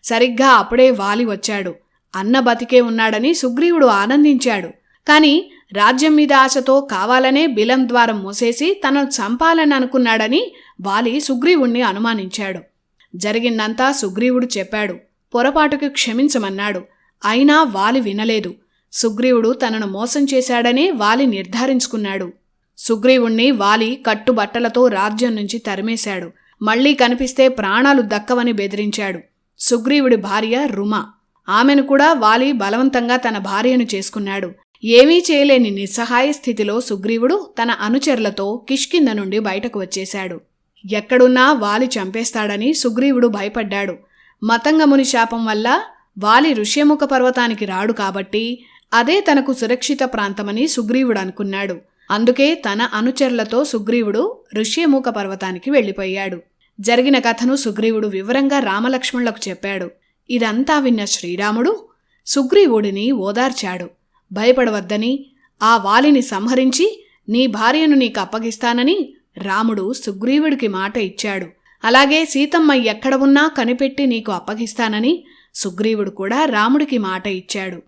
సరిగ్గా అప్పుడే వాలి వచ్చాడు. అన్న బతికే ఉన్నాడని సుగ్రీవుడు ఆనందించాడు. కాని రాజ్యం మీద ఆశతో కావాలనే బిలం ద్వారం మూసేసి తనను చంపాలని అనుకున్నాడని వాలి సుగ్రీవుణ్ణి అనుమానించాడు. జరిగిందంతా సుగ్రీవుడు చెప్పాడు. పొరపాటుకి క్షమించమన్నాడు. అయినా వాలి వినలేదు. సుగ్రీవుడు తనను మోసం చేశాడనే వాలి నిర్ధారించుకున్నాడు. సుగ్రీవుణ్ణి వాలి కట్టుబట్టలతో రాజ్యం నుంచి తరిమేశాడు. మళ్లీ కనిపిస్తే ప్రాణాలు దక్కవని బెదిరించాడు. సుగ్రీవుడి భార్య రుమ. ఆమెను కూడా వాలి బలవంతంగా తన భార్యను చేసుకున్నాడు. ఏమీ చేయలేని నిస్సహాయ స్థితిలో సుగ్రీవుడు తన అనుచరులతో కిష్కింధ నుండి బయటకు వచ్చేశాడు. ఎక్కడున్నా వాలి చంపేస్తాడని సుగ్రీవుడు భయపడ్డాడు. మతంగముని శాపం వల్ల వాలి ఋష్యముఖ పర్వతానికి రాడు కాబట్టి అదే తనకు సురక్షిత ప్రాంతమని సుగ్రీవుడు అనుకున్నాడు. అందుకే తన అనుచరులతో సుగ్రీవుడు ఋష్యముఖ పర్వతానికి వెళ్ళిపోయాడు. జరిగిన కథను సుగ్రీవుడు వివరంగా రామలక్ష్మణులకు చెప్పాడు. ఇదంతా విన్న శ్రీరాముడు సుగ్రీవుడిని ఓదార్చాడు. భయపడవద్దని, ఆ వాలిని సంహరించి నీ భార్యను నీకు అప్పగిస్తానని రాముడు సుగ్రీవుడికి మాట ఇచ్చాడు. అలాగే సీతమ్మ ఎక్కడ ఉన్నా కనిపెట్టి నీకు అప్పగిస్తానని సుగ్రీవుడు కూడా రాముడికి మాట ఇచ్చాడు.